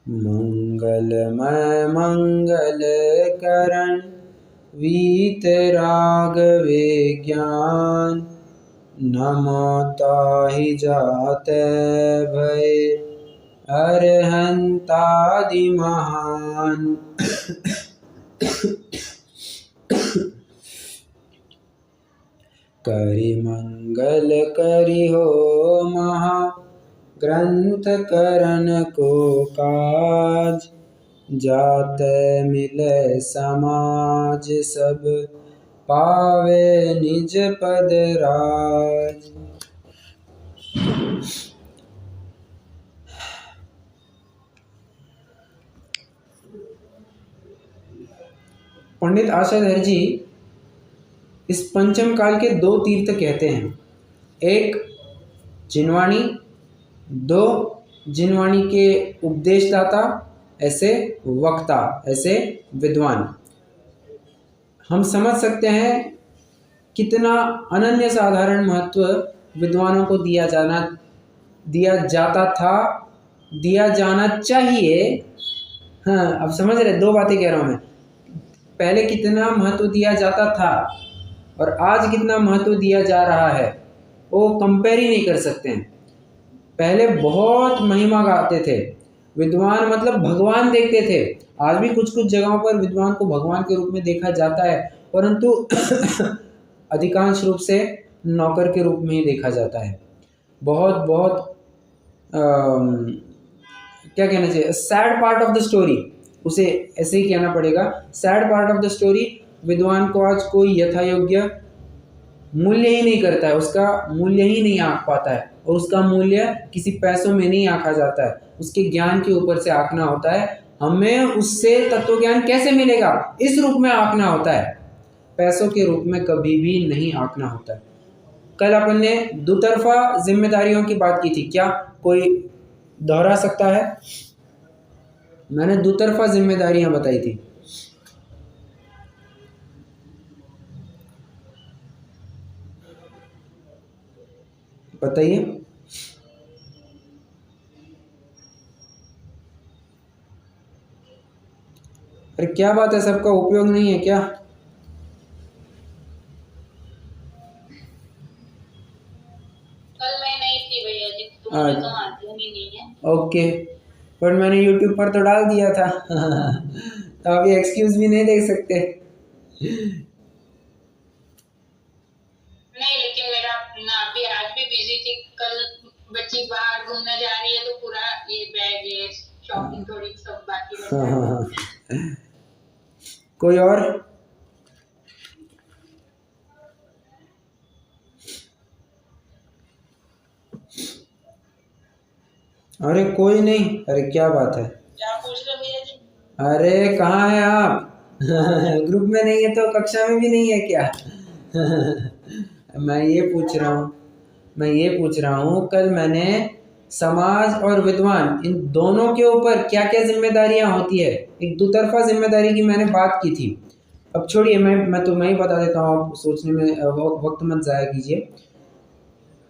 मंगलमय मंगल करण वीतराग विज्ञान, नमो ताहि जाते भय अरहंतादि महान। करि मंगल करि हो महा ग्रंथ करण को काज, जाते मिले समाज सब पावे निज पद राज। पंडित आशाधर जी इस पंचम काल के दो तीर्थ कहते हैं। एक जिनवाणी, दो जिनवाणी के उपदेशदाता, ऐसे वक्ता, ऐसे विद्वान। हम समझ सकते हैं कितना अनन्य साधारण महत्व विद्वानों को दिया जाता था, दिया जाना चाहिए। हाँ, अब समझ रहे, दो बातें कह रहा हूं मैं। पहले कितना महत्व दिया जाता था और आज कितना महत्व दिया जा रहा है, वो कंपेयर ही नहीं कर सकते हैं। पहले बहुत महिमा गाते थे विद्वान, मतलब भगवान देखते थे। आज भी कुछ कुछ जगहों पर विद्वान को भगवान के रूप में देखा जाता है, परंतु अधिकांश रूप से नौकर के रूप में ही देखा जाता है। बहुत बहुत क्या कहना चाहिए, sad part of the story, उसे ऐसे ही कहना पड़ेगा। Sad part of the story, विद्वान को आज कोई यथा योग्य मूल्य ही नहीं करता है, उसका मूल्य ही नहीं आंक पाता है। और उसका मूल्य किसी पैसों में नहीं आंका जाता है, उसके ज्ञान के ऊपर से आंकना होता है। हमें उससे तत्व ज्ञान कैसे मिलेगा, इस रूप में आंकना होता है, पैसों के रूप में कभी भी नहीं आंकना होता है। कल अपन ने दुतरफा जिम्मेदारियों की बात की थी, क्या कोई दोहरा सकता है? मैंने दुतरफा जिम्मेदारियां बताई थी। बताइए। अरे क्या बात है, सबका उपयोग नहीं है क्या? कल मैं नहीं थी भैया जी, तुम्हारे तो माध्यम ही नहीं है। ओके, पर मैंने YouTube पर तो डाल दिया था तो अभी एक्सक्यूज भी नहीं दे सकते। नहीं, लेकिन मेरा ना भी आज भी बिजी थी। कल बच्ची बाहर घूमने जा रही है तो पूरा ये बैग, ये शॉपिंग थोड़ी सब बाकी रह जाती है। कोई और? अरे कोई नहीं, अरे क्या बात है, क्या पूछ रहे भैया जी? अरे कहाँ है आप? ग्रुप में नहीं है तो कक्षा में भी नहीं है क्या? मैं ये पूछ रहा हूँ कल मैंने समाज और विद्वान इन दोनों के ऊपर क्या क्या जिम्मेदारियां होती है, एक दुतरफा जिम्मेदारी की मैंने बात की थी। अब छोड़िए, मैं तो मैं ही बता देता हूँ, आप सोचने में वक्त मत जाया कीजिए।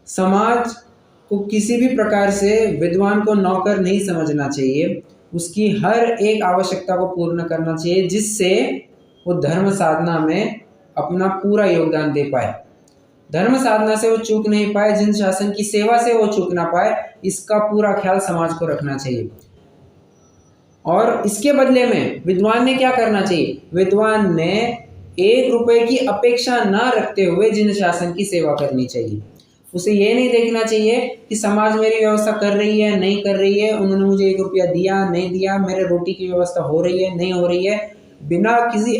समाज को किसी भी प्रकार से विद्वान को नौकर नहीं समझना चाहिए, उसकी हर एक आवश्यकता को पूर्ण करना चाहिए, जिससे वो धर्म साधना में अपना पूरा योगदान दे पाए। धर्म साधना से वो चूक नहीं पाए, जिन शासन की सेवा से वो चूक ना पाए, इसका पूरा ख्याल समाज को रखना चाहिए। और इसके बदले में विद्वान ने क्या करना चाहिए? विद्वान ने 1 रुपए की अपेक्षा ना रखते हुए जिन शासन की सेवा करनी चाहिए। उसे ये नहीं देखना चाहिए कि समाज मेरी व्यवस्था कर रही है नहीं कर रही है, उन्होंने मुझे 1 रुपया दिया नहीं दिया, मेरे रोटी की व्यवस्था हो रही है नहीं हो रही है। बिना किसी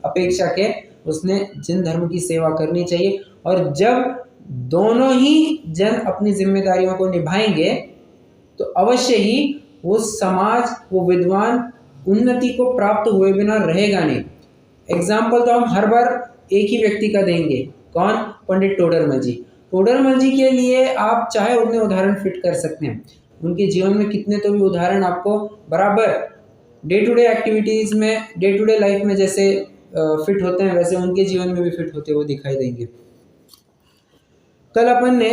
अपेक्षा के उसने जिन धर्म की सेवा करनी चाहिए। और जब दोनों ही जन अपनी जिम्मेदारियों को निभाएंगे तो अवश्य ही वो समाज, वो विद्वान उन्नति को प्राप्त हुए बिना रहेगा नहीं। एग्जाम्पल तो हम हर बार एक ही व्यक्ति का देंगे, कौन? पंडित टोडरमल जी। टोडरमल जी के लिए आप चाहे उतने उदाहरण फिट कर सकते हैं, उनके जीवन में कितने तो भी उदाहरण आपको बराबर डे टू डे एक्टिविटीज में, डे टू डे लाइफ में जैसे फिट होते हैं, वैसे उनके जीवन में भी फिट होते हुए दिखाई देंगे। कल अपन ने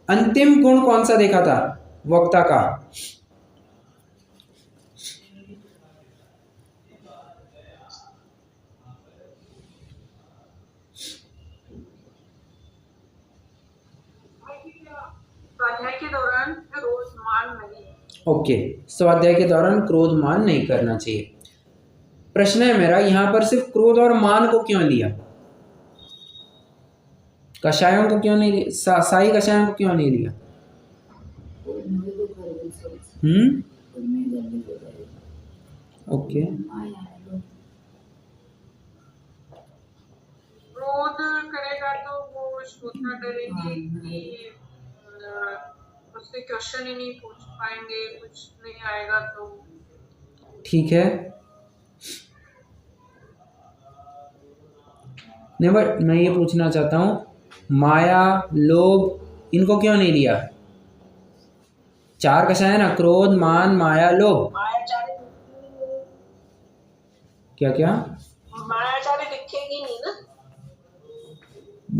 अंतिम गुण कौन सा देखा था वक्ता का? मान नहीं। ओके, स्वाध्याय के दौरान क्रोध मान नहीं करना चाहिए। प्रश्न है मेरा, यहाँ पर सिर्फ क्रोध और मान को क्यों लिया, कषायों को क्यों नहीं लिया, साई कषायों को क्यों नहीं लिया? ओके, क्रोध करेगा तो वो श्रोता डरेगी कि उससे क्वेश्चन ही नहीं पूछ पाएंगे, कुछ नहीं आएगा। तो ठीक है, नहीं बट मैं ये पूछना चाहता हूँ, माया, लोभ, इनको क्यों नहीं लिया? 4 कषाय ना, क्रोध, मान, माया, लोभ। क्या क्या? मायाचारी दिखेगी नहीं ना,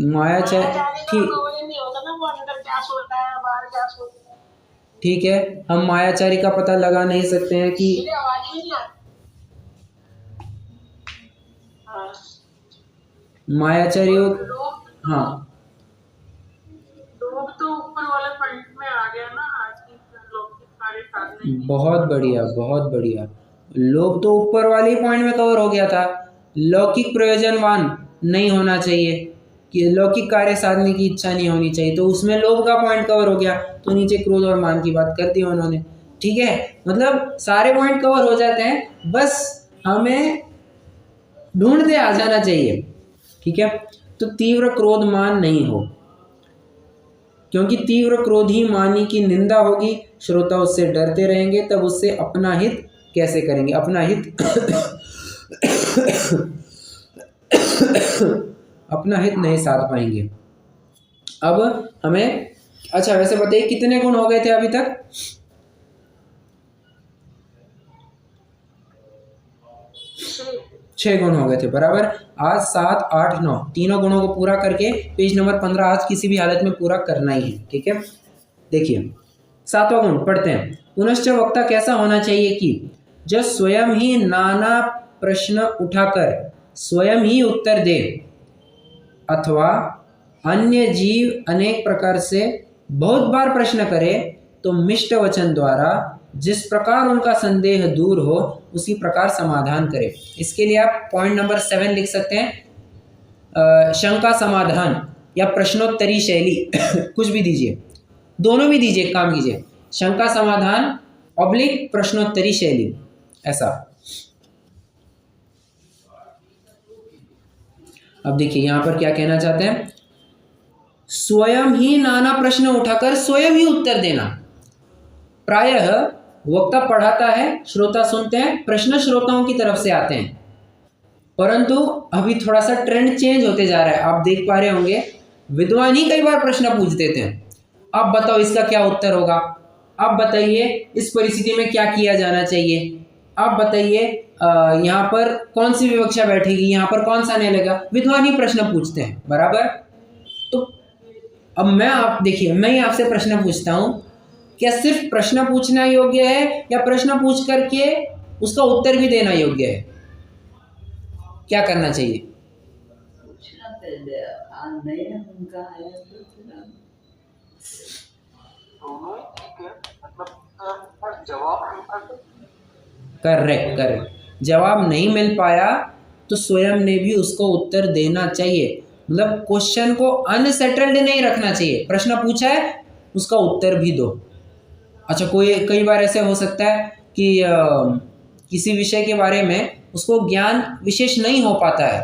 मायाचारी, ठीक, नहीं होता ना वो अंदर क्या सोचता है बाहर क्या सोचता है। ठीक है, हम मायाचारी का पता लगा नहीं सकते हैं कि आवाज ही नहीं आती। मायाचारी, हाँ, लोग तो ऊपर वाले पॉइंट में आ गया ना, लौकिक कार्य साधने। बहुत बढ़िया, बहुत बढ़िया। लोभ तो ऊपर वाले पॉइंट में कवर हो गया था। लौकिक प्रयोजनवान नहीं होना चाहिए, कि लौकिक कार्य साधने की इच्छा नहीं होनी चाहिए, तो उसमें लोभ का पॉइंट कवर हो गया। तो नीचे क्रोध और मान की बात कर दी उन्होंने। ठीक है, मतलब सारे पॉइंट कवर हो जाते हैं, बस हमें ढूंढते आ जाना चाहिए। ठीक है, तो तीव्र क्रोध मान नहीं हो, क्योंकि तीव्र क्रोधी मानी की निंदा होगी, श्रोता उससे डरते रहेंगे, तब उससे अपना हित कैसे करेंगे? अपना हित अपना हित नहीं साध पाएंगे। अब हमें, अच्छा वैसे बताइए कितने गुण हो गए थे अभी तक? 6 गुण हो गए थे, बराबर। आज 7, 8, 9 तीनों गुणों को पूरा करके पेज नंबर 15 आज किसी भी हालत में पूरा करना ही है। ठीक है, देखिए 7वां गुण पढ़ते हैं। पुनश्च वक्ता कैसा होना चाहिए कि जो स्वयं ही नाना प्रश्न उठाकर स्वयं ही उत्तर दे, अथवा अन्य जीव अनेक प्रकार से बहुत बार प्रश्न करे, तो मिष्ट वचन द्वारा जिस प्रकार उनका संदेह दूर हो उसी प्रकार समाधान करे। इसके लिए आप पॉइंट नंबर 7 लिख सकते हैं, शंका समाधान या प्रश्नोत्तरी शैली कुछ भी दीजिए, दोनों भी दीजिए, काम कीजिए, शंका समाधान ऑब्लिक प्रश्नोत्तरी शैली, ऐसा। अब देखिए यहाँ पर क्या कहना चाहते हैं, स्वयं ही नाना प्रश्न उठाकर स्वयं ही उत्तर देना। प्रायः वक्ता पढ़ाता है, श्रोता सुनते हैं, प्रश्न श्रोताओं की तरफ से आते हैं, परंतु अभी थोड़ा सा ट्रेंड चेंज होते जा रहा है। आप देख पा रहे होंगे, विद्वान ही कई बार प्रश्न पूछ देते हैं, आप बताओ इसका क्या उत्तर होगा, आप बताइए इस परिस्थिति में क्या किया जाना चाहिए, आप बताइए यहाँ पर कौन सी विवक्षा बैठेगी, यहाँ पर कौन सा नहीं लगा, विद्वान ही प्रश्न पूछते हैं, बराबर। तो अब आप देखिए, मैं ही आपसे प्रश्न पूछता हूँ, क्या सिर्फ प्रश्न पूछना योग्य है या प्रश्न पूछ करके उसका उत्तर भी देना योग्य है? क्या करना चाहिए? करेक्ट। जवाब नहीं मिल पाया तो स्वयं ने भी उसको उत्तर देना चाहिए, मतलब क्वेश्चन को अनसेटल्ड नहीं रखना चाहिए। प्रश्न पूछा है, उसका उत्तर भी दो। अच्छा, कई बार ऐसे हो सकता है कि किसी विषय के बारे में उसको ज्ञान विशेष नहीं हो पाता है,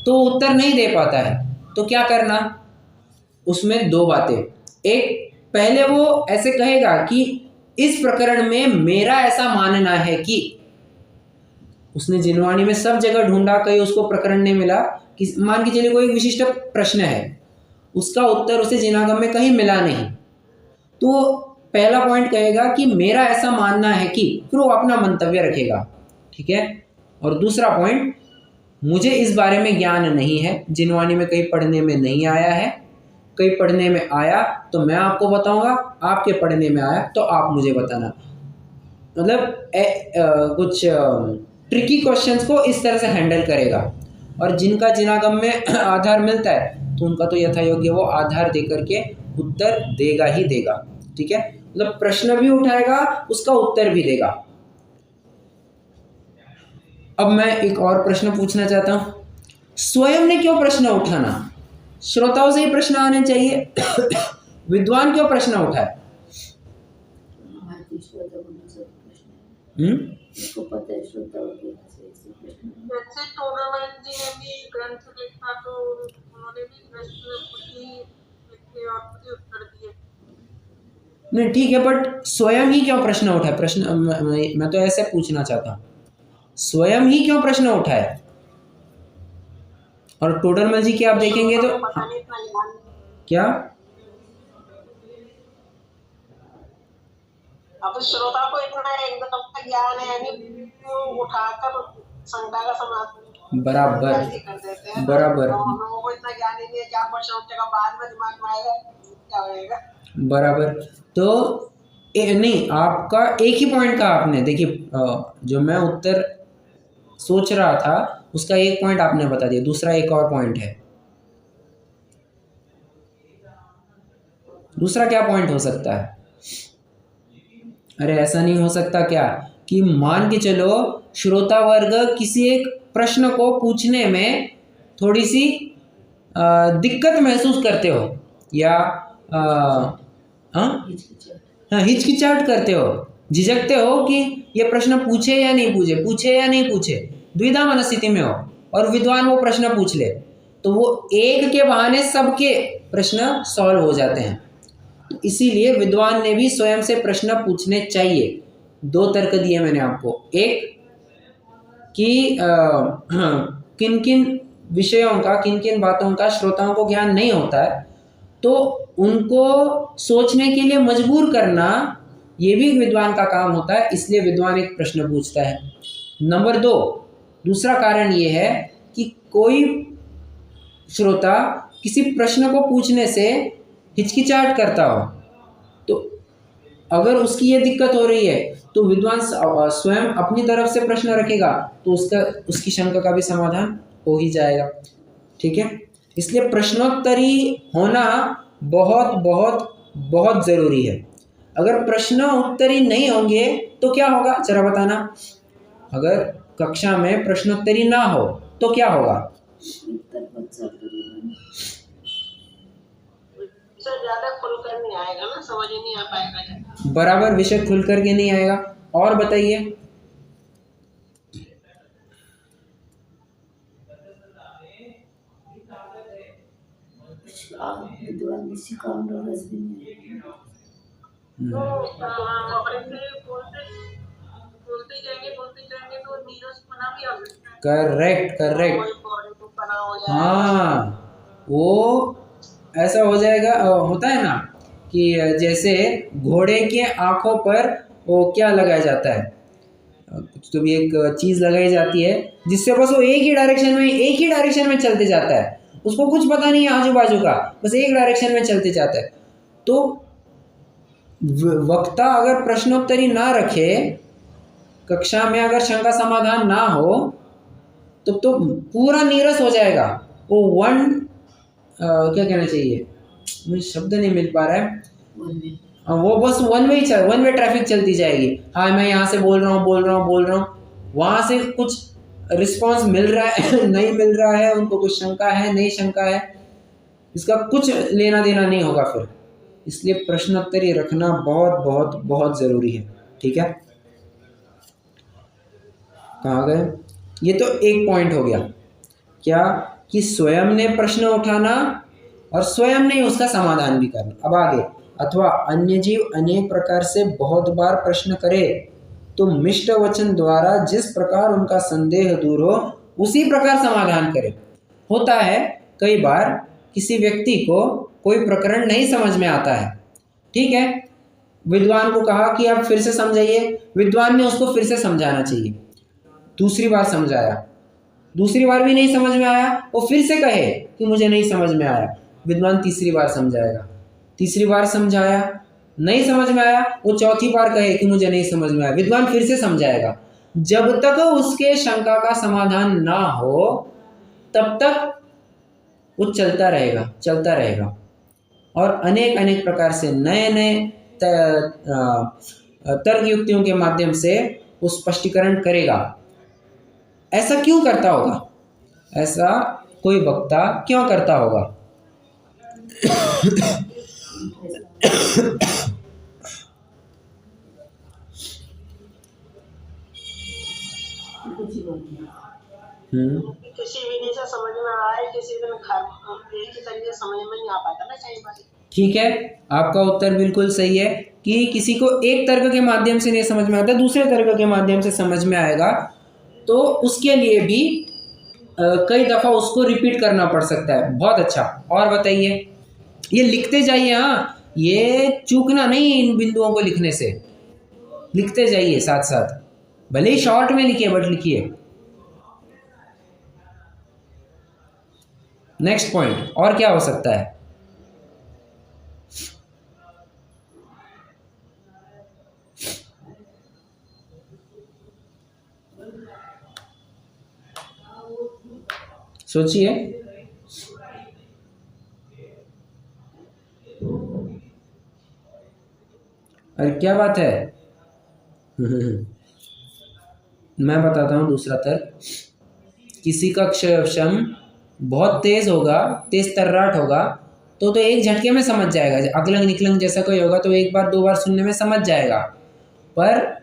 तो उत्तर नहीं दे पाता है, तो क्या करना? उसमें 2 बातें। एक, पहले वो ऐसे कहेगा कि इस प्रकरण में मेरा ऐसा मानना है कि, उसने जिनवाणी में सब जगह ढूंढा, कहीं उसको प्रकरण नहीं मिला। कि मान के चलिए कोई विशिष्ट प्रश्न है, उसका उत्तर उसे जिनागम में कहीं मिला नहीं, तो पहला पॉइंट कहेगा कि मेरा ऐसा मानना है कि, फिर वो अपना मंतव्य रखेगा। ठीक है, और दूसरा पॉइंट, मुझे इस बारे में ज्ञान नहीं है, जिनवाणी में कहीं पढ़ने में नहीं आया है, कहीं पढ़ने में आया तो मैं आपको बताऊंगा, आपके पढ़ने में आया तो आप मुझे बताना। मतलब कुछ ट्रिकी क्वेश्चंस को इस तरह से हैंडल करेगा। और जिनका जिनागम में आधार मिलता है तो उनका तो यथा योग्य वो आधार दे करके उत्तर देगा ही देगा। ठीक है, मतलब प्रश्न भी उठाएगा, उसका उत्तर भी देगा। अब मैं एक और प्रश्न पूछना चाहता हूं, स्वयं ने क्यों प्रश्न उठाना? श्रोताओं से ही प्रश्न आने चाहिए। विद्वान क्यों प्रश्न उठाए? उसको पता है श्रोताओं के ऐसे प्रश्न। जैसे टोडरमल जी ने भी ग्रंथ लिखा तो उन्होंने भी प्रश्न खुद ही लिखे और खुद ही उत्तर दिए। नहीं ठीक है, बट स्वयं ही क्यों प्रश्न उठाए? प्रश्न मैं तो ऐसे पूछना चाहता हूँ, स्वयं ही क्यों प्रश्न उठाए? और टोडरमल जी की आप देखेंगे तो क्या अब श्रोता को इतना एकदम का ज्ञान है नहीं, वो उठाकर शंका का समाधान बराबर कर देते हैं। बराबर तो हम लोगों को इतना ज्ञान ही नहीं है, क्या क्वेश्चन उठेगा बाद में दिमाग में आएगा क्या होएगा। बराबर। तो नहीं, आपका एक ही पॉइंट कहा आपने। देखिए जो मैं उत्तर सोच रहा था उसका एक पॉइंट आपने बता दिया, दूसरा एक और पॉइंट है। दूसरा क्या पॉइंट हो सकता है? अरे ऐसा नहीं हो सकता क्या कि मान के चलो श्रोता वर्ग किसी एक प्रश्न को पूछने में थोड़ी सी दिक्कत महसूस करते हो या हिचकिचाहट करते हो, झिझकते हो कि ये प्रश्न पूछे या नहीं पूछे, पूछे या नहीं पूछे, द्विधा मनस्थिति में हो, और विद्वान वो प्रश्न पूछ ले तो वो एक के बहाने सबके प्रश्न सॉल्व हो जाते हैं। इसीलिए विद्वान ने भी स्वयं से प्रश्न पूछने चाहिए। दो तर्क दिए मैंने आपको, एक कि किन किन विषयों का, किन किन बातों का श्रोताओं को ज्ञान नहीं होता है तो उनको सोचने के लिए मजबूर करना ये भी विद्वान का काम होता है, इसलिए विद्वान एक प्रश्न पूछता है। नंबर दो, दूसरा कारण ये है कि कोई श्रोता किसी प्रश्न को पूछने से हिचकिचाहट करता हो तो अगर उसकी ये दिक्कत हो रही है तो विद्वान स्वयं अपनी तरफ से प्रश्न रखेगा तो उसकी शंका का भी समाधान हो ही जाएगा। ठीक है, इसलिए प्रश्नोत्तरी होना बहुत बहुत बहुत ज़रूरी है। अगर प्रश्नोत्तरी नहीं होंगे तो क्या होगा जरा बताना? अगर कक्षा में प्रश्नोत्तरी ना हो तो क्या होगा? ज्यादा खुलकर नहीं आएगा ना, समझ ही नहीं आ पाएगा। बराबर, विषय खुल करके नहीं आएगा। और बताइए। Correct correct. हाँ, वो ऐसा हो जाएगा, होता है ना कि जैसे घोड़े के आँखों पर वो क्या लगाया जाता है, कुछ तो भी एक चीज़ लगाई जाती है जिससे बस वो एक ही डायरेक्शन में चलते जाता है, उसको कुछ पता नहीं है आजू बाजू का, बस एक डायरेक्शन में चलते जाता है। तो वक्ता अगर प्रश्नोत्तरी ना रखे, कक्षा में अगर शंका समाधान ना हो तो पूरा नीरस हो जाएगा। वो क्या कहना चाहिए, मुझे शब्द नहीं मिल पा रहा है, वो बस वन वे ट्रैफिक चलती जाएगी। हाँ, मैं यहाँ से बोल रहा हूँ, वहाँ से कुछ रिस्पांस मिल रहा है नहीं मिल रहा है, उनको कुछ शंका है नहीं शंका है, इसका कुछ लेना देना नहीं होगा फिर। इसलिए प्रश्नोत्तरी रखना बहुत बहुत बहुत ज़रूरी है। ठीक है, कहाँ गए? ये तो एक पॉइंट हो गया क्या कि स्वयं ने प्रश्न उठाना और स्वयं ने उसका समाधान भी करना। अब आगे, अथवा अन्य जीव अनेक प्रकार से बहुत बार प्रश्न करे तो मिष्ट वचन द्वारा जिस प्रकार उनका संदेह दूर हो उसी प्रकार समाधान करे। होता है कई बार किसी व्यक्ति को कोई प्रकरण नहीं समझ में आता है, ठीक है, विद्वान को कहा कि आप फिर से समझाइए, विद्वान ने उसको फिर से समझाना चाहिए। दूसरी बार समझाया, दूसरी बार भी नहीं समझ में आया, वो फिर से कहे कि मुझे नहीं समझ में आया, विद्वान तीसरी बार समझाएगा। तीसरी बार समझाया, नहीं समझ में आया, वो चौथी बार कहे कि मुझे नहीं समझ में आया, विद्वान फिर से समझाएगा। जब तक उसके शंका का समाधान ना हो तब तक वो चलता रहेगा और अनेक अनेक प्रकार से नए नए तर्क युक्तियों के माध्यम से वो स्पष्टीकरण करेगा। ऐसा क्यों करता होगा? ऐसा कोई वक्ता क्यों करता होगा? किसी विधि से समझ में आए, किसी दिन एक ही तरीके से समझ में नहीं आ पाता ना, कई बार। ठीक है, आपका उत्तर बिल्कुल सही है कि किसी को एक तर्क के माध्यम से नहीं समझ में आता, दूसरे तर्क के माध्यम से समझ में आएगा, तो उसके लिए भी कई दफ़ा उसको रिपीट करना पड़ सकता है। बहुत अच्छा, और बताइए, ये लिखते जाइए। हाँ, ये चूकना नहीं इन बिंदुओं को लिखने से, लिखते जाइए साथ साथ, भले ही शॉर्ट में लिखिए बट लिखिए। नेक्स्ट पॉइंट, और क्या हो सकता है? सोचिए। अरे क्या बात है? मैं बताता हूँ दूसरा तर्क। किसी का क्षयक्षम बहुत तेज होगा, तेज तर्राट होगा, तो एक झटके में समझ जाएगा। अकलंग निकलंग जैसा कोई होगा तो एक बार दो बार सुनने में समझ जाएगा। पर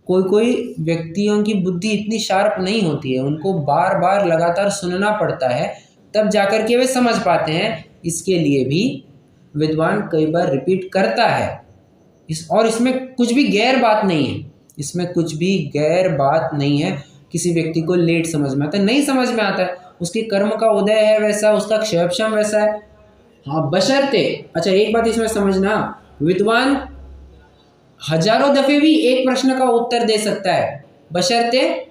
कोई व्यक्तियों की बुद्धि इतनी शार्प नहीं होती है, उनको बार बार लगातार सुनना पड़ता है, तब जाकर के वे समझ पाते हैं। इसके लिए भी विद्वान कई बार रिपीट करता है। और इसमें कुछ भी गैर बात नहीं है, इसमें कुछ भी गैर बात नहीं है। किसी व्यक्ति को लेट समझ में आता है, नहीं समझ में आता है, उसके कर्म का उदय है वैसा, उसका क्षयक्षम वैसा है। हाँ, बशर्ते, अच्छा एक बात इसमें समझना, विद्वान हजारों दफे भी एक प्रश्न का उत्तर दे सकता है, बशर्ते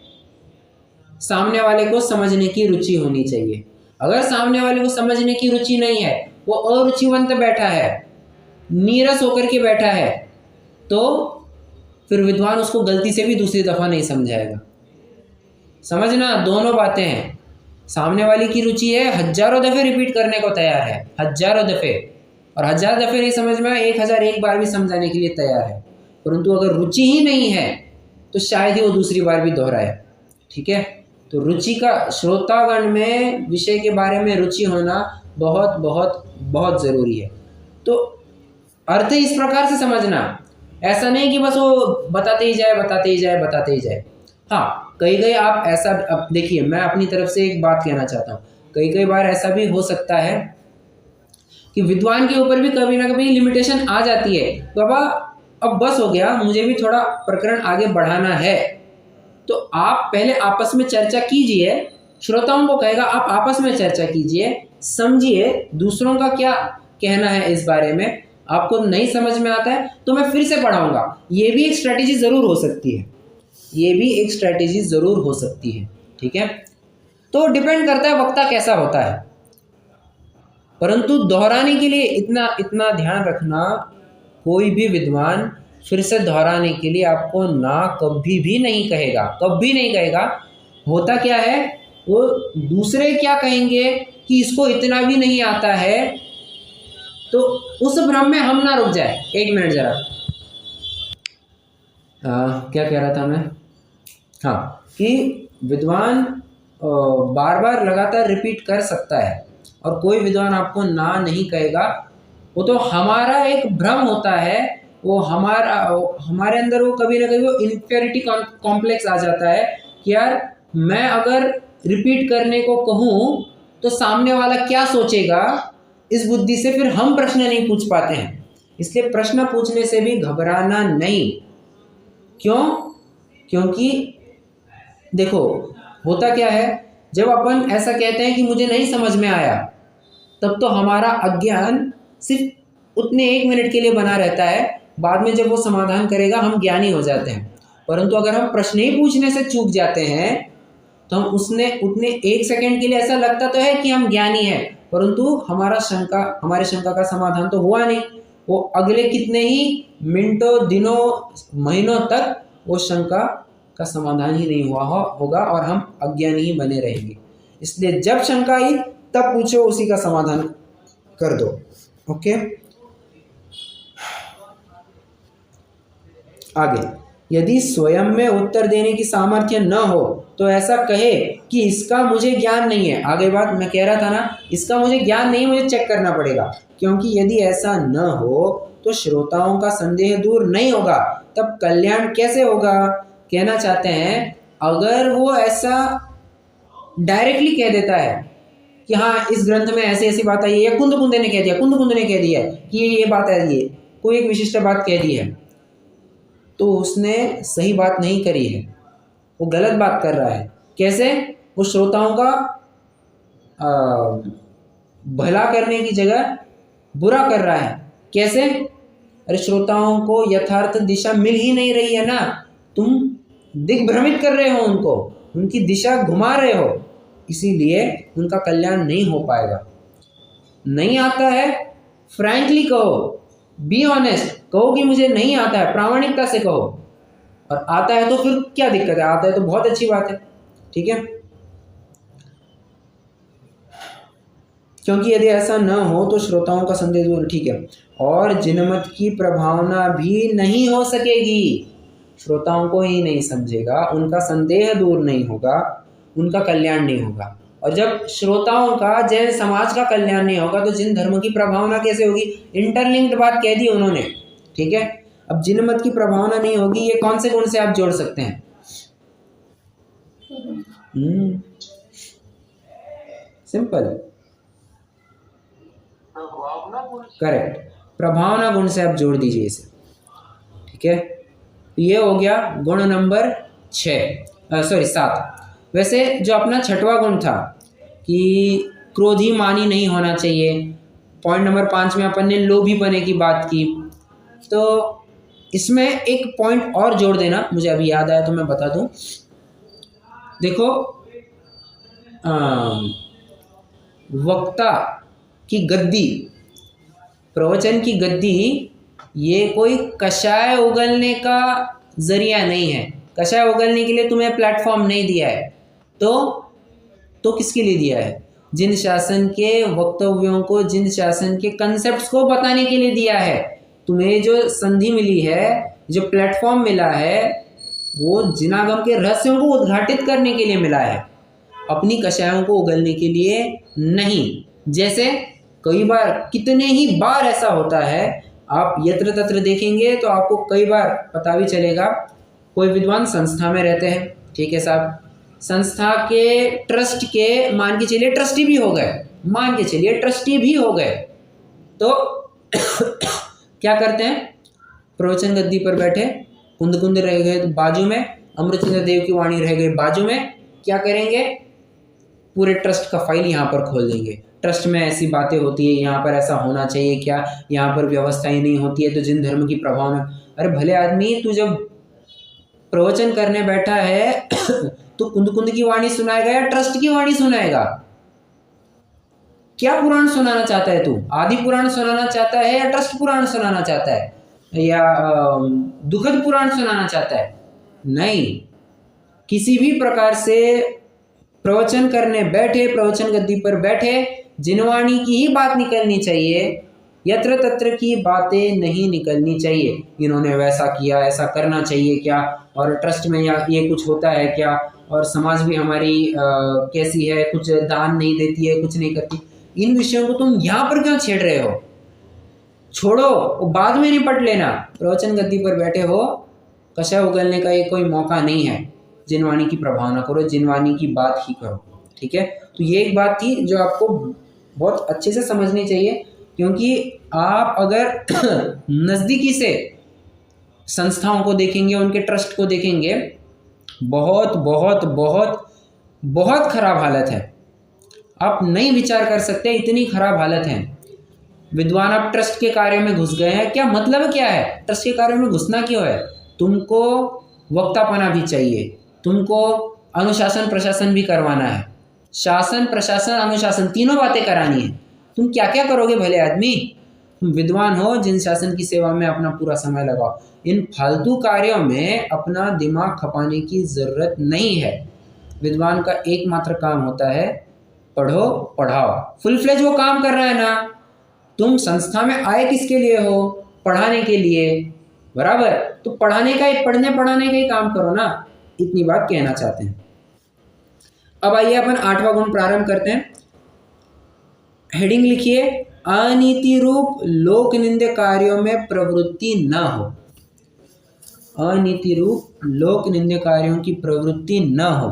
सामने वाले को समझने की रुचि होनी चाहिए। अगर सामने वाले को समझने की रुचि नहीं है, वो अरुचिवंत बैठा है, नीरस होकर के बैठा है, तो फिर विद्वान उसको गलती से भी दूसरी दफ़ा नहीं समझाएगा। समझना, दोनों बातें हैं। सामने वाले की रुचि है, हजारों दफ़े रिपीट करने को तैयार है, हजारों दफ़े, और हजार दफ़े नहीं समझ में आए, 1001 बार भी समझाने के लिए तैयार है। परंतु अगर रुचि ही नहीं है तो शायद ही वो दूसरी बार भी दोहराए। ठीक है, तो रुचि का, श्रोतागण में विषय के बारे में रुचि होना बहुत बहुत बहुत ज़रूरी है। तो अर्थ इस प्रकार से समझना, ऐसा नहीं कि बस वो बताते ही जाए, बताते ही जाए, बताते ही जाए। हाँ, कई आप ऐसा, अब देखिए मैं अपनी तरफ से एक बात कहना चाहता हूँ, कई बार ऐसा भी हो सकता है कि विद्वान के ऊपर भी कभी ना कभी लिमिटेशन आ जाती है। बाबा अब बस हो गया, मुझे भी थोड़ा प्रकरण आगे बढ़ाना है, तो आप पहले आपस में चर्चा कीजिए। श्रोताओं को कहेगा आप आपस में चर्चा कीजिए, समझिए दूसरों का क्या कहना है इस बारे में। आपको नहीं समझ में आता है तो मैं फिर से पढ़ाऊंगा। ये भी एक स्ट्रैटेजी ज़रूर हो सकती है, ये भी एक स्ट्रैटेजी ज़रूर हो सकती है। ठीक है, तो डिपेंड करता है वक्ता कैसा होता है। परंतु दोहराने के लिए इतना ध्यान रखना, कोई भी विद्वान फिर से दोहराने के लिए आपको ना कभी भी नहीं कहेगा, कभी नहीं कहेगा। होता क्या है, वो दूसरे क्या कहेंगे कि इसको इतना भी नहीं आता है, तो उस भ्रम में हम ना रुक जाए। एक मिनट जरा, क्या कह रहा था मैं? हाँ, कि विद्वान बार बार लगातार रिपीट कर सकता है और कोई विद्वान आपको ना नहीं कहेगा। वो तो हमारा एक भ्रम होता है, वो हमारे अंदर वो कभी ना कभी वो इन्फीरियरिटी कॉम्प्लेक्स आ जाता है कि यार मैं अगर रिपीट करने को कहूँ तो सामने वाला क्या सोचेगा, इस बुद्धि से फिर हम प्रश्न नहीं पूछ पाते हैं। इसलिए प्रश्न पूछने से भी घबराना नहीं। क्यों? क्योंकि देखो होता क्या है, जब अपन ऐसा कहते हैं कि मुझे नहीं समझ में आया, तब तो हमारा अज्ञान सिर्फ उतने 1 मिनट के लिए बना रहता है। बाद में जब वो समाधान करेगा हम ज्ञानी हो जाते हैं। परंतु अगर हम प्रश्न ही पूछने से चूक जाते हैं तो हम उतने 1 सेकंड के लिए ऐसा लगता तो है कि हम ज्ञानी हैं, परंतु हमारी शंका का समाधान तो हुआ नहीं। वो अगले कितने ही मिनटों, दिनों, महीनों तक वो शंका का समाधान ही नहीं हुआ होगा और हम अज्ञानी ही बने रहेंगे। इसलिए जब शंका आई तब पूछो, उसी का समाधान कर दो। ओके, आगे, यदि स्वयं में उत्तर देने की सामर्थ्य न हो तो ऐसा कहे कि इसका मुझे ज्ञान नहीं है। आगे बात मैं कह रहा था ना, इसका मुझे ज्ञान नहीं, मुझे चेक करना पड़ेगा। क्योंकि यदि ऐसा न हो तो श्रोताओं का संदेह दूर नहीं होगा, तब कल्याण कैसे होगा। कहना चाहते हैं, अगर वो ऐसा डायरेक्टली कह देता है कि हाँ इस ग्रंथ में ऐसी ऐसी बात आई है, या कुंद ने कह दिया, कुंद ने कह दिया कि ये बात है, ये कोई एक विशिष्ट बात कह दी है, तो उसने सही बात नहीं करी है, वो गलत बात कर रहा है। कैसे? वो श्रोताओं का भला करने की जगह बुरा कर रहा है। कैसे? अरे श्रोताओं को यथार्थ दिशा मिल ही नहीं रही है ना, तुम दिग्भ्रमित कर रहे हो उनको, उनकी दिशा घुमा रहे हो, इसीलिए उनका कल्याण नहीं हो पाएगा। नहीं आता है, फ्रैंकली कहो, बी ऑनेस्ट, कहो कि मुझे नहीं आता है, प्रामाणिकता से कहो। और आता है तो फिर क्या दिक्कत है, आता है तो बहुत अच्छी बात है, ठीक है। क्योंकि यदि ऐसा न हो तो श्रोताओं का संदेह दूर, ठीक है। और जिनमत की प्रभावना भी नहीं हो सकेगी, श्रोताओं को ही नहीं समझेगा, उनका संदेह दूर नहीं होगा, उनका कल्याण नहीं होगा। और जब श्रोताओं का, जैन समाज का कल्याण नहीं होगा तो जिन धर्म की प्रभावना कैसे होगी। इंटरलिंक्ड बात कह दी उन्होंने, ठीक है। अब जिनमत की प्रभावना नहीं होगी, ये कौन से गुण से आप जोड़ सकते हैं? सिंपल, करेक्ट, प्रभावना गुण से आप जोड़ दीजिए इसे, ठीक है। ये हो गया गुण नंबर 7। वैसे जो अपना छठवां गुण था कि क्रोधी मानी नहीं होना चाहिए, पॉइंट नंबर 5 में अपन ने लोभीपने की बात की, तो इसमें एक पॉइंट और जोड़ देना, मुझे अभी याद आया तो मैं बता दूं। देखो, वक्ता की गद्दी, प्रवचन की गद्दी, ये कोई कषाय उगलने का जरिया नहीं है। कषाय उगलने के लिए तुम्हें प्लेटफॉर्म नहीं दिया है, तो किसके लिए दिया है? जिन शासन के वक्तव्यों को, जिन शासन के कंसेप्ट्स को बताने के लिए दिया है। तुम्हें जो संधि मिली है, जो प्लेटफॉर्म मिला है, वो जिनागम के रहस्यों को उद्घाटित करने के लिए मिला है, अपनी कषायों को उगलने के लिए नहीं। जैसे कई बार, कितने ही बार ऐसा होता है, आप यत्र तत्र देखेंगे तो आपको कई बार पता भी चलेगा। कोई विद्वान संस्था में रहते हैं, ठीक है साहब, संस्था के ट्रस्ट के, मान के चलिए ट्रस्टी भी हो गए, मान के चलिए ट्रस्टी भी हो गए, तो क्या करते हैं? प्रवचन गद्दी पर बैठे, कुंद रह गए तो बाजू में, अमृतचंद्र देव की वाणी रह गई बाजू में, क्या करेंगे? पूरे ट्रस्ट का फाइल यहाँ पर खोल देंगे। ट्रस्ट में ऐसी बातें होती है, यहाँ पर ऐसा होना चाहिए क्या, यहाँ पर व्यवस्थाएं नहीं होती है, तो जिन धर्म की प्रभाव में। अरे भले आदमी, तू जब प्रवचन करने बैठा है तो कुंद की वाणी सुनाएगा या ट्रस्ट की वाणी सुनाएगा? क्या पुराण सुनाना चाहता है तू? आदि पुराण सुनाना चाहता है या ट्रस्ट पुराण सुनाना चाहता है, या दुखद पुराण सुनाना चाहता है? नहीं, किसी भी प्रकार से प्रवचन करने बैठे, प्रवचन गद्दी पर बैठे, जिनवाणी की ही बात निकलनी चाहिए, यत्र तत्र की बातें नहीं निकलनी चाहिए। इन्होंने वैसा किया, ऐसा करना चाहिए क्या, और ट्रस्ट में या ये कुछ होता है क्या, और समाज भी हमारी कैसी है, कुछ दान नहीं देती है, कुछ नहीं करती। इन विषयों को तुम यहाँ पर क्यों छेड़ रहे हो? छोड़ो, वो बाद में निपट लेना। प्रवचन गद्दी पर बैठे हो, कषाय उगलने का ये कोई मौका नहीं है। जिनवाणी की प्रभावना करो, जिनवाणी की बात ही करो, ठीक है। तो ये एक बात थी जो आपको बहुत अच्छे से समझनी चाहिए, क्योंकि आप अगर नज़दीकी से संस्थाओं को देखेंगे, उनके ट्रस्ट को देखेंगे, बहुत बहुत बहुत बहुत खराब हालत है। आप नहीं विचार कर सकते, इतनी खराब हालत है। विद्वान आप ट्रस्ट के कार्य में घुस गए हैं, क्या मतलब क्या है? ट्रस्ट के कार्य में घुसना क्यों है? तुमको वक्तापना भी चाहिए, तुमको अनुशासन प्रशासन भी करवाना है। शासन प्रशासन अनुशासन तीनों बातें करानी है। तुम क्या क्या करोगे भले आदमी? तुम विद्वान हो, जिन शासन की सेवा में अपना पूरा समय लगाओ। इन फालतू कार्यों में अपना दिमाग खपाने की ज़रूरत नहीं है। विद्वान का एकमात्र काम होता है पढ़ो पढ़ाओ। फुल फ्लेज वो काम कर रहा है ना। तुम संस्था में आए किसके लिए हो? पढ़ाने के लिए। बराबर। तो पढ़ने पढ़ाने का ही काम करो ना, इतनी बात कहना चाहते हैं। अब आइए अपन 8वां गुण प्रारंभ करते हैं। हेडिंग लिखिए, अनीति रूप लोक निंद्य कार्यों में प्रवृत्ति न हो। अनीति रूप लोक निंद्य कार्यों की प्रवृत्ति न हो।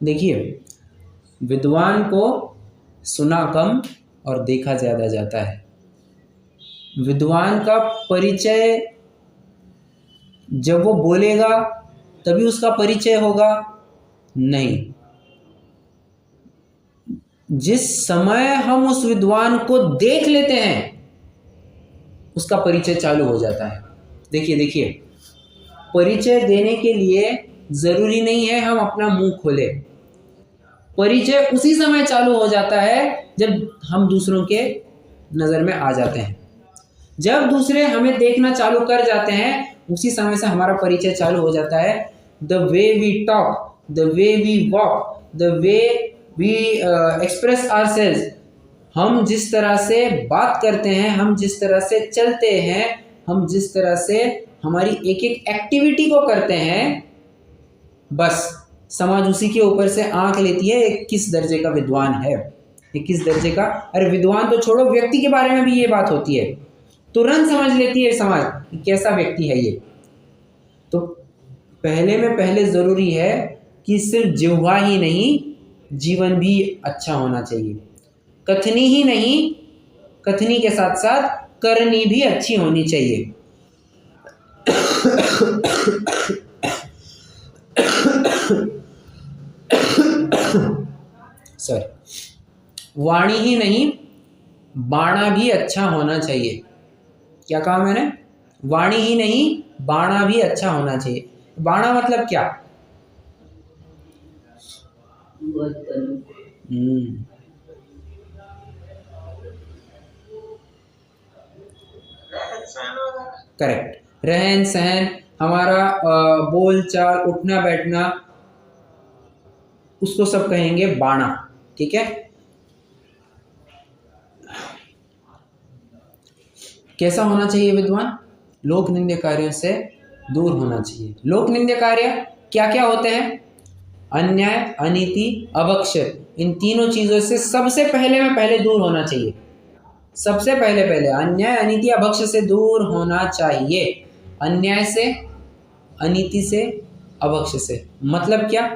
देखिए, विद्वान को सुना कम और देखा ज्यादा जाता है। विद्वान का परिचय जब वो बोलेगा तभी उसका परिचय होगा, नहीं। जिस समय हम उस विद्वान को देख लेते हैं उसका परिचय चालू हो जाता है। देखिए, परिचय देने के लिए जरूरी नहीं है हम अपना मुंह खोले। परिचय उसी समय चालू हो जाता है जब हम दूसरों के नजर में आ जाते हैं। जब दूसरे हमें देखना चालू कर जाते हैं उसी समय से हमारा परिचय चालू हो जाता है। The way we talk, the way we walk, the way we express ourselves, हम जिस तरह से बात करते हैं, हम जिस तरह से चलते हैं, हम जिस तरह से हमारी एक एक एक्टिविटी को करते हैं, बस समाज उसी के ऊपर से आंख लेती है ये किस दर्जे का विद्वान है, ये किस दर्जे का। अरे विद्वान तो छोड़ो, व्यक्ति के बारे में भी ये बात होती है, तुरंत समझ लेती है समाज कि कैसा व्यक्ति है ये। तो पहले जरूरी है कि सिर्फ जिह्वा ही नहीं, जीवन भी अच्छा होना चाहिए। कथनी ही नहीं, कथनी के साथ साथ करनी भी अच्छी होनी चाहिए। सॉरी, वाणी ही नहीं, बाणा भी अच्छा होना चाहिए। क्या कहा मैंने? वाणी ही नहीं, बाणा भी अच्छा होना चाहिए। बाणा मतलब क्या? करेक्ट, रहन सहन, हमारा बोल चाल, उठना बैठना, उसको सब कहेंगे बाणा। ठीक है। कैसा होना चाहिए विद्वान? लोक निंद्य कार्यों से दूर होना चाहिए। लोक निंद्य कार्य क्या क्या होते हैं? अन्याय, अनीति, अभक्ष, इन तीनों चीजों से सबसे पहले दूर होना चाहिए। सबसे पहले अन्याय, अनीति, अभक्ष से दूर होना चाहिए। अन्याय से, अनीति से, अभक्ष से मतलब क्या?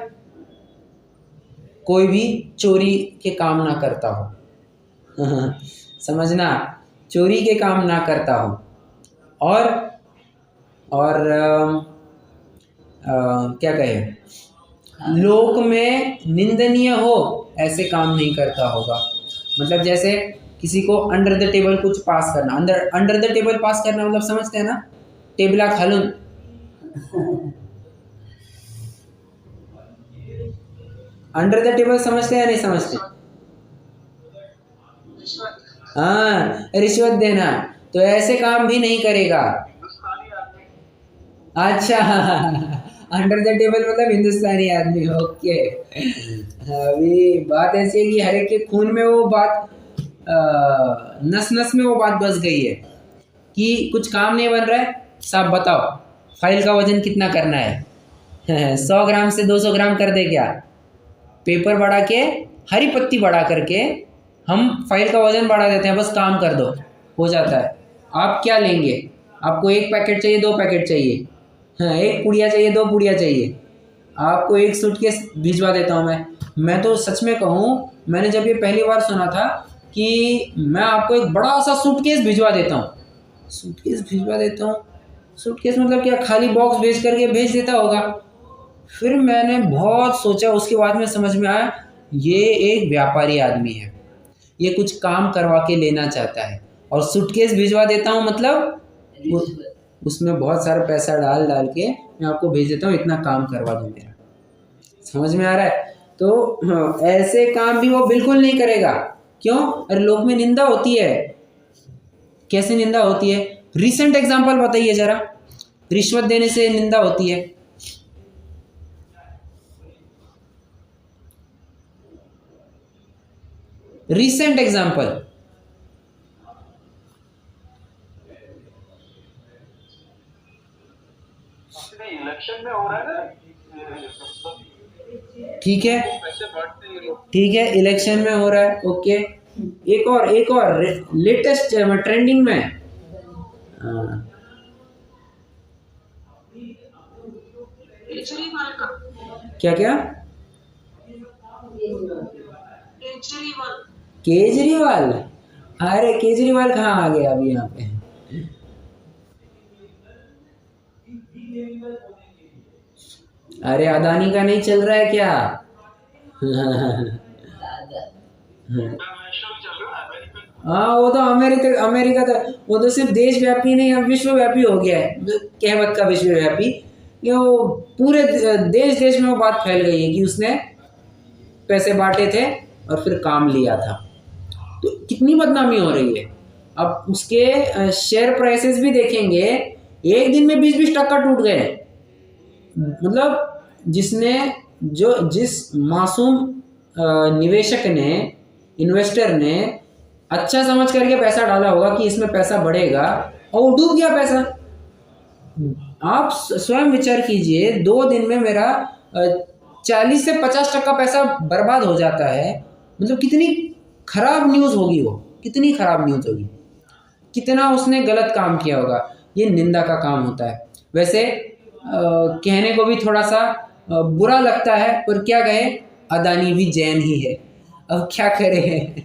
कोई भी चोरी के काम ना करता हो समझना, चोरी के काम ना करता हो। और क्या कहें, लोक में निंदनीय हो ऐसे काम नहीं करता होगा। मतलब जैसे किसी को अंडर द टेबल कुछ पास करना, अंडर द टेबल पास करना मतलब समझते हैं ना, टेबला खालून। अंडर द टेबल समझते हैं या नहीं समझते? हाँ, रिश्वत देना। तो ऐसे काम भी नहीं करेगा। अच्छा, अंडर द टेबल मतलब हिंदुस्तानी आदमी। ओके, अभी बात ऐसी है कि हर एक के खून में वो बात, नस नस में वो बात बस गई है कि कुछ काम नहीं बन रहा है, साहब बताओ फाइल का वजन कितना करना है 100 ग्राम से 200 ग्राम कर दे क्या? पेपर बढ़ा के, हरी पत्ती बढ़ा करके हम फाइल का वजन बढ़ा देते हैं, बस काम कर दो, हो जाता है। आप क्या लेंगे? आपको 1 पैकेट चाहिए, 2 पैकेट चाहिए, हाँ 1 पुड़िया चाहिए, 2 पुड़िया चाहिए, आपको 1 सूटकेस भिजवा देता हूँ मैं तो सच में कहूँ, मैंने जब ये पहली बार सुना था कि मैं आपको एक बड़ा सा सूटकेस भिजवा देता हूँ। सूटकेस भिजवा देता हूँ, सूटकेस मतलब क्या, खाली बॉक्स भेज करके भेज देता होगा। फिर मैंने बहुत सोचा, उसके बाद में समझ में आया ये एक व्यापारी आदमी है, ये कुछ काम करवा के लेना चाहता है। और सूटकेस भिजवा देता हूँ मतलब उसमें बहुत सारा पैसा डाल के मैं आपको भेज देता हूँ, इतना काम करवा दो मेरा। समझ में आ रहा है? तो ऐसे काम भी वो बिल्कुल नहीं करेगा। क्यों? अरे लोक में निंदा होती है। कैसे निंदा होती है? रिसेंट एग्जांपल बताइए जरा, रिश्वत देने से निंदा होती है। रिसेंट एग्जांपल, इलेक्शन में हो रहा है ना, ठीक है, पैसे बांटते हैं ये लोग। ठीक है, इलेक्शन में हो रहा है, ओके। एक और लेटेस्ट ट्रेंडिंग में, हाँ, केजरीवाल का क्या क्या केजरीवाल केजरीवाल, अरे केजरीवाल कहाँ आ गया अभी यहाँ पे? अरे अदानी का नहीं चल रहा है क्या? हाँ, वो तो अमेरिका तो वो तो सिर्फ देशव्यापी नहीं, अब विश्वव्यापी हो गया है, कहवत का विश्वव्यापी। ये वो पूरे देश देश में वो बात फैल गई है कि उसने पैसे बांटे थे और फिर काम लिया था। तो कितनी बदनामी हो रही है। अब उसके शेयर प्राइसेस भी देखेंगे, एक दिन में 20-20% टूट गए। मतलब जिस मासूम निवेशक ने, इन्वेस्टर ने अच्छा समझ करके पैसा डाला होगा कि इसमें पैसा बढ़ेगा, और वो डूब गया पैसा। आप स्वयं विचार कीजिए, 2 दिन में मेरा 40 से 50% पैसा बर्बाद हो जाता है। मतलब कितनी खराब न्यूज़ होगी वो, कितनी खराब न्यूज़ होगी, कितना उसने गलत काम किया होगा। ये निंदा का काम होता है। वैसे कहने को भी थोड़ा सा बुरा लगता है, पर क्या कहे, अदानी भी जैन ही है, अब क्या करें।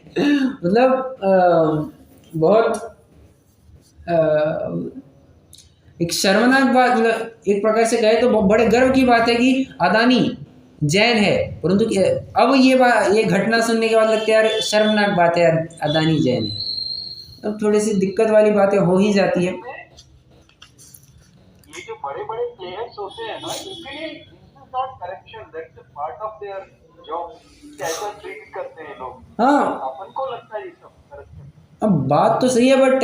मतलब बहुत एक शर्मनाक बात, मतलब एक प्रकार से कहे तो बड़े गर्व की बात है कि अदानी जैन है, परंतु अब ये घटना सुनने के बाद लगता है यार शर्मनाक बात है, अदानी जैन है। अब थोड़ी सी दिक्कत वाली बातें हो ही जाती है। ये जो बड़े बड़े प्लेयर्स होते हैं ना, इनके लिए not correction, that's a part of their job, कैसा ट्रीट करते हैं लोग। हाँ, अपन को लगता है ये सब करेक्शन। अब बात तो सही है, बट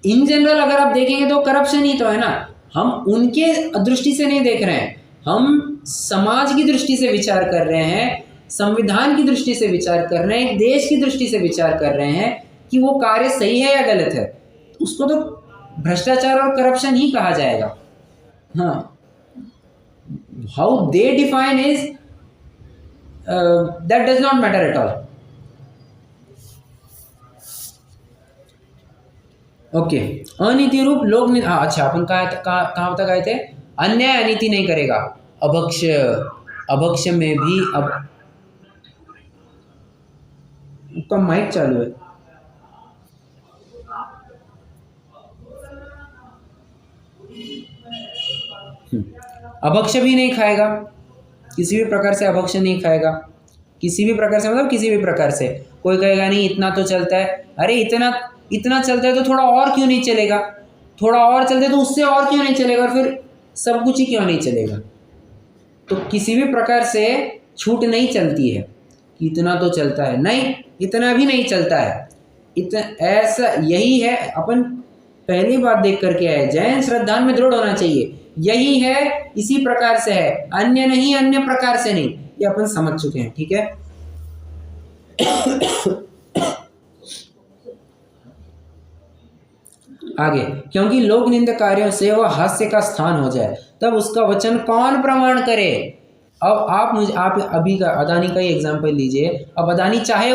इन जनरल अगर आप देखेंगे तो करप्शन ही तो है ना। हम उनके दृष्टि से नहीं देख रहे हैं, हम समाज की दृष्टि से विचार कर रहे हैं, संविधान की दृष्टि से विचार कर रहे हैं, एक देश की दृष्टि से विचार कर रहे हैं कि वो कार्य सही है या गलत है। उसको तो भ्रष्टाचार और करप्शन ही कहा जाएगा। हाँ, how they define is that does not matter at all. Okay, अनीति रूप लोक नीति, हाँ अच्छा, अपन कहाँ तक आए थे? अन्याय अनीति नहीं करेगा, अभक्ष्य में भी। अब उसका माइक चालू है। अभक्ष्य भी नहीं खाएगा, किसी भी प्रकार से अभक्ष्य नहीं खाएगा, किसी भी प्रकार से, मतलब किसी भी प्रकार से। कोई कहेगा नहीं इतना तो चलता है, अरे इतना चलता है तो थोड़ा और क्यों नहीं चलेगा, थोड़ा और चलता है तो उससे और क्यों नहीं चलेगा, और फिर सब कुछ ही क्यों नहीं चलेगा। तो किसी भी प्रकार से छूट नहीं चलती है कि इतना तो चलता है, नहीं, इतना भी नहीं चलता है। ऐसा यही है, अपन पहली बात देख करके आए, जैन श्रद्धा में दृढ़ होना चाहिए, यही है, इसी प्रकार से है, अन्य नहीं, अन्य प्रकार से नहीं, ये अपन समझ चुके हैं। ठीक है, आगे, क्योंकि लोक निंदक कार्यों से वह हास्य का स्थान हो जाए, तब उसका वचन कौन प्रमाण करे। अब आप अभी का अदानी का ही एग्जाम्पल लीजिए। अब अदानी चाहे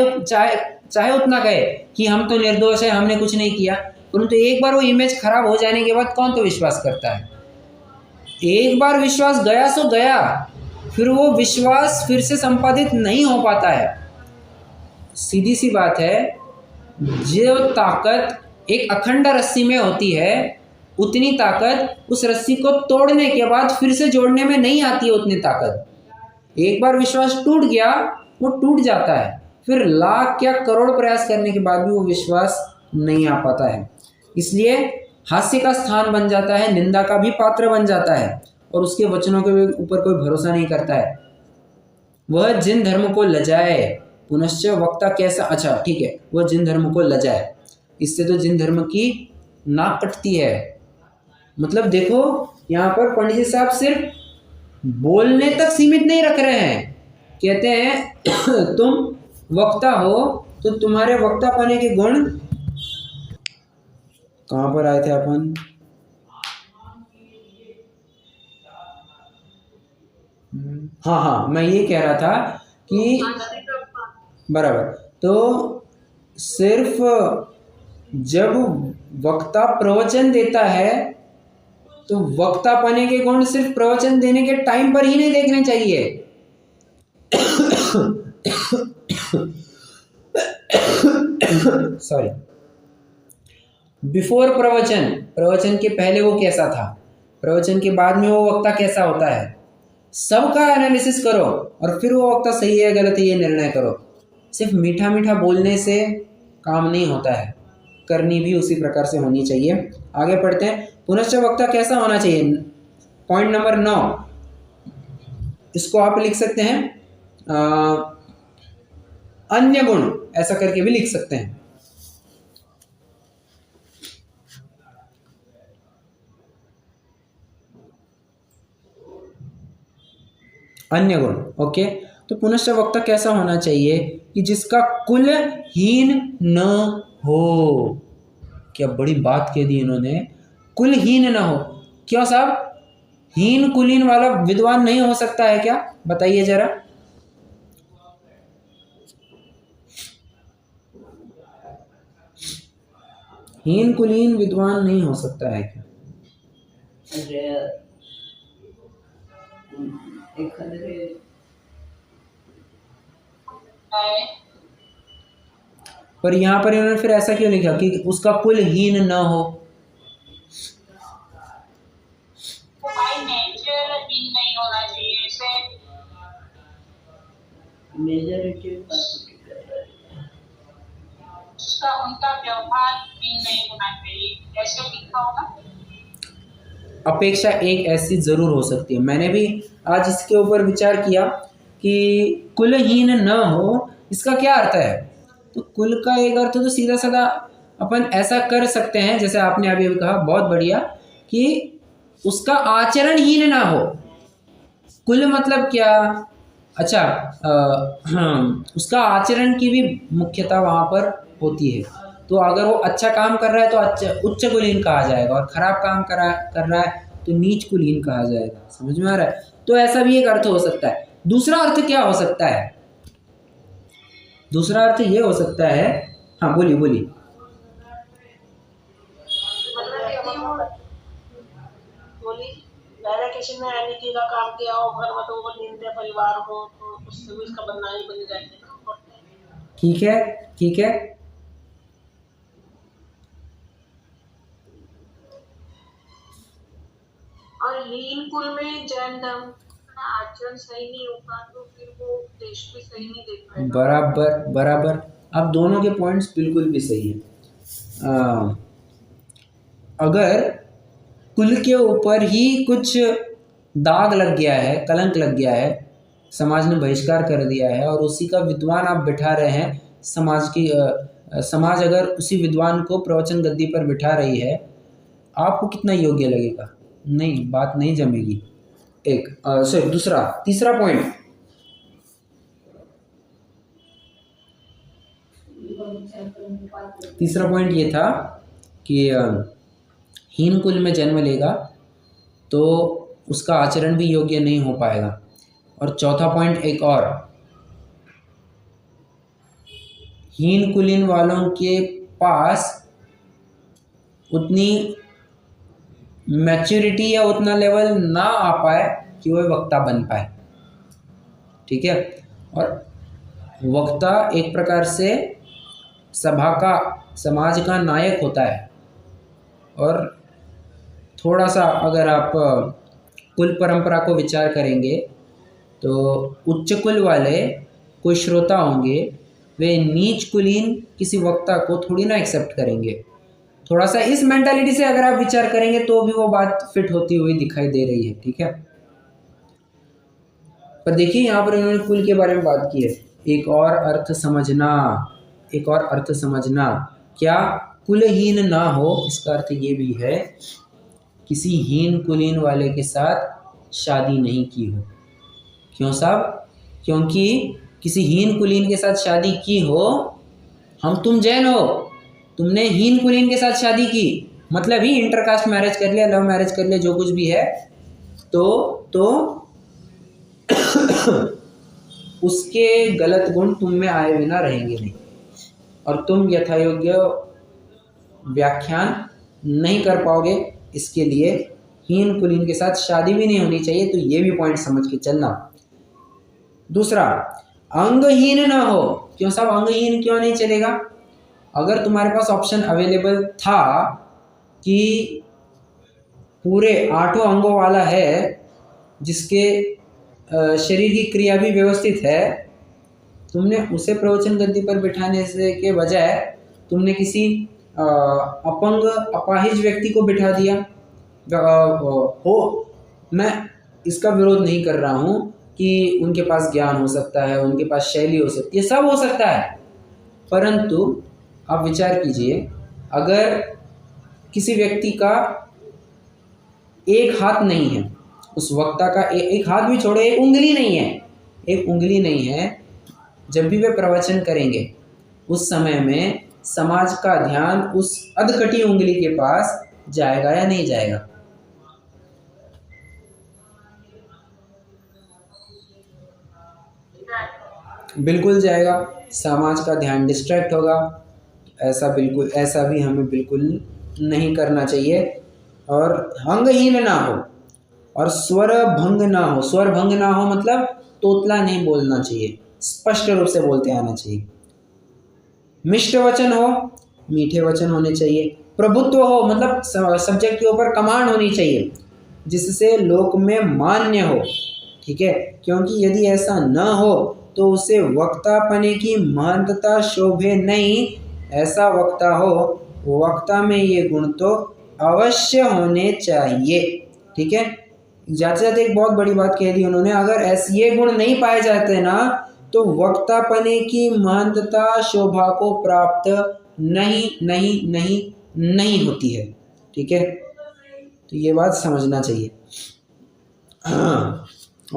उतना कहे कि हम तो निर्दोष है, हमने कुछ नहीं किया, परंतु एक बार वो इमेज खराब हो जाने के बाद कौन तो विश्वास करता है। एक बार विश्वास गया सो गया, फिर वो विश्वास फिर से संपादित नहीं हो पाता है। सीधी सी बात है, जो ताकत एक अखंड रस्सी में होती है, उतनी ताकत उस रस्सी को तोड़ने के बाद फिर से जोड़ने में नहीं आती है उतनी ताकत। एक बार विश्वास टूट गया, वो टूट जाता है, फिर लाख या करोड़ प्रयास करने के बाद भी वो विश्वास नहीं आ पाता है। इसलिए हास्य का स्थान बन जाता है, निंदा का भी पात्र बन जाता है, और उसके वचनों के ऊपर कोई भरोसा नहीं करता है। वह जिन धर्म को लजाए, पुनश्च वक्ता कैसा, अच्छा ठीक है, वह जिन धर्म को लजाए, इससे तो जिन धर्म की नाक कटती है। मतलब देखो, यहाँ पर पंडित जी साहब सिर्फ बोलने तक सीमित नहीं रख रहे हैं, कहते हैं तुम वक्ता हो तो तुम्हारे वक्ता पाने के गुण, कहाँ पर आए थे अपन, हाँ हाँ, मैं ये कह रहा था कि बराबर, तो सिर्फ जब वक्ता प्रवचन देता है तो वक्ता पाने के गुण सिर्फ प्रवचन देने के टाइम पर ही नहीं देखने चाहिए। सॉरी, बिफोर प्रवचन, प्रवचन के पहले वो कैसा था, प्रवचन के बाद में वो वक्ता कैसा होता है, सबका एनालिसिस करो और फिर वो वक्ता सही है गलत है ये निर्णय करो। सिर्फ मीठा मीठा बोलने से काम नहीं होता है, करनी भी उसी प्रकार से होनी चाहिए। आगे पढ़ते हैं। पुनश्च वक्ता कैसा होना चाहिए, पॉइंट नंबर 9, इसको आप लिख सकते हैं अन्य गुण, ऐसा करके भी लिख सकते हैं। अन्य गुण, ओके। तो पुनश्च वक्ता कैसा होना चाहिए कि जिसका कुल हीन न हो। क्या बड़ी बात कह दी इन्होंने, कुल हीन न हो। क्यों साहब, हीन कुलीन वाला विद्वान नहीं हो सकता है क्या, बताइए जरा। हीन कुलीन विद्वान नहीं हो सकता है क्या? पर यहाँ पर इन्होंने फिर ऐसा क्यों लिखा कि उसका कुल हीन न हो? बाय नेचर हीन नहीं होना चाहिए, ऐसे मेजॉरिटी उसका उनका व्यवहार हीन नहीं होना चाहिए, ऐसे लिखा होगा। अपेक्षा एक ऐसी जरूर हो सकती है। मैंने भी आज इसके ऊपर विचार किया कि कुलहीन न हो, इसका क्या अर्थ है। तो कुल का एक अर्थ तो सीधा साधा अपन ऐसा कर सकते हैं, जैसे आपने अभी कहा, बहुत बढ़िया, कि उसका आचरण हीन ना हो। कुल मतलब क्या, अच्छा, उसका आचरण की भी मुख्यता वहाँ पर होती है। तो अगर वो अच्छा काम कर रहा है तो अच्छा उच्च कुलीन कहा जाएगा, और खराब काम कर रहा है तो नीच कुलीन कहा जाएगा। समझ में आ रहा है। तो ऐसा भी एक अर्थ हो सकता है। दूसरा अर्थ क्या हो सकता है, दूसरा अर्थ ये हो सकता है, हाँ बोलिए बोलिए। किसी ने एनिटी का काम किया हो, घर में तो वो निंदे परिवार हो, तो उससे भी इसका बदनामी बन जाएगी। ठीक है, ठीक है। और हीन कुल में जैन धर्म का आचरण सही नहीं होगा तो फिर वो देश भी सही नहीं देख पाएगा। बराबर बराबर, अब दोनों के पॉइंट्स बिल्कुल भी सही है। अगर कुल के ऊपर ही कुछ दाग लग गया है, कलंक लग गया है, समाज ने बहिष्कार कर दिया है, और उसी का विद्वान आप बिठा रहे हैं, समाज अगर उसी विद्वान को प्रवचन गद्दी पर बिठा रही है, आपको कितना योग्य लगेगा? नहीं, बात नहीं जमेगी। एक सॉरी, दूसरा, तीसरा पॉइंट, तीसरा पॉइंट ये था कि हीन कुल में जन्म लेगा तो उसका आचरण भी योग्य नहीं हो पाएगा। और चौथा पॉइंट एक और, हीन कुलीन वालों के पास उतनी मैच्योरिटी या उतना लेवल ना आ पाए कि वह वक्ता बन पाए। ठीक है। और वक्ता एक प्रकार से सभा का, समाज का नायक होता है। और थोड़ा सा अगर आप कुल परंपरा को विचार करेंगे तो उच्च कुल वाले कोई श्रोता होंगे, वे नीच कुलीन किसी वक्ता को थोड़ी ना एक्सेप्ट करेंगे। थोड़ा सा इस मेंटालिटी से अगर आप विचार करेंगे तो भी वो बात फिट होती हुई दिखाई दे रही है। ठीक है। पर देखिए यहाँ पर इन्होंने कुल के बारे में बात की है। एक और अर्थ समझना, एक और अर्थ समझना, क्या कुलहीन ना हो, इसका अर्थ ये भी है किसी हीन कुलीन वाले के साथ शादी नहीं की हो। क्यों साहब? क्योंकि किसी हीन कुलीन के साथ शादी की हो, हम तुम जैन हो, तुमने हीन कुलीन के साथ शादी की, मतलब ही इंटरकास्ट मैरिज कर लिया, लव मैरिज कर लिया, जो कुछ भी है, तो उसके गलत गुण तुम में आए बिना रहेंगे नहीं, और तुम यथायोग्य व्याख्यान नहीं कर पाओगे। इसके लिए हीन कुलीन के साथ शादी भी नहीं होनी चाहिए, तो ये भी पॉइंट समझ के चलना। दूसरा, अंगहीन ना हो। क्यों साहब अंगहीन क्यों नहीं चलेगा? अगर तुम्हारे पास ऑप्शन अवेलेबल था कि पूरे 8 अंगों वाला है, जिसके शरीर की क्रिया भी व्यवस्थित है, तुमने उसे प्रवचन गद्दी पर बिठाने से के बजाय तुमने किसी अपंग अपाहिज व्यक्ति को बिठा दिया। हो, मैं इसका विरोध नहीं कर रहा हूँ कि उनके पास ज्ञान हो सकता है, उनके पास शैली हो सकती है, सब हो सकता है, परंतु आप विचार कीजिए, अगर किसी व्यक्ति का एक हाथ नहीं है, उस वक्ता का एक हाथ भी छोड़ो, एक उंगली नहीं है, एक उंगली नहीं है, जब भी वे प्रवचन करेंगे उस समय में समाज का ध्यान उस अधकटी उंगली के पास जाएगा या नहीं जाएगा? बिल्कुल जाएगा। समाज का ध्यान डिस्ट्रैक्ट होगा। ऐसा भी हमें बिल्कुल नहीं करना चाहिए। और अंगहीन ना हो और स्वर भंग ना हो। स्वर भंग ना हो मतलब तोतला नहीं बोलना चाहिए, स्पष्ट रूप से बोलते आना चाहिए। मिष्ट वचन हो, मीठे वचन होने चाहिए। प्रभुत्व हो मतलब सब्जेक्ट के ऊपर कमांड होनी चाहिए, जिससे लोक में मान्य हो। ठीक है, क्योंकि यदि ऐसा न हो तो उसे वक्तापने की महंतता शोभे नहीं। ऐसा वक्ता हो, वक्ता में ये गुण तो अवश्य होने चाहिए। ठीक है, जाते जाते एक बहुत बड़ी बात कह दी उन्होंने, अगर ऐसे ये गुण नहीं पाए जाते ना, तो वक्तापने की महंतता शोभा को प्राप्त नहीं होती है। ठीक है, तो ये बात समझना चाहिए। हाँ,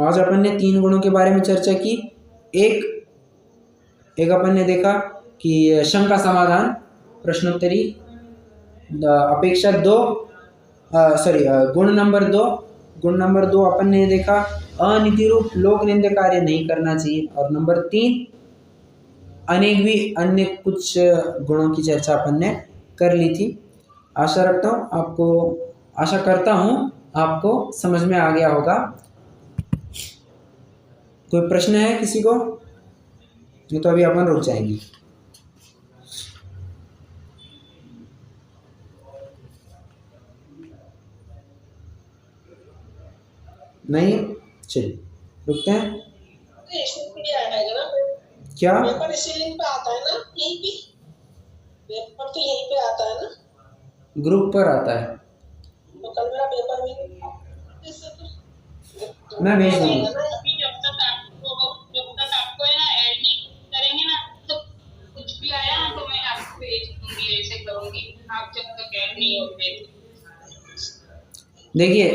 आज अपन ने 3 गुणों के बारे में चर्चा की। एक अपन ने देखा कि शंका समाधान, प्रश्नोत्तरी, अपेक्षा 2, गुण नंबर 2 अपन ने देखा, अनिति रूप लोक निंदा कार्य नहीं करना चाहिए। और नंबर 3 अनेक भी अन्य कुछ गुणों की चर्चा अपन ने कर ली थी। आशा करता हूँ आपको समझ में आ गया होगा। कोई प्रश्न है किसी को? नहीं तो अभी अपन रुक जाएंगे। नहीं, चलिए रुकते हैं। क्या पेपर इसी लिंक पे आता है ना? यहीं पे पेपर तो यहीं पे आता है ना? ग्रुप पर आता है, तो कल मेरा पेपर भी मैं भेज दूंगा। जब तक आपको है ना ऐड नहीं करेंगे ना, तो कुछ भी आया ना तो मैं आपको भेज दूंगी, ऐसे करूंगी। आप जब तक ऐड नहीं होते देखिए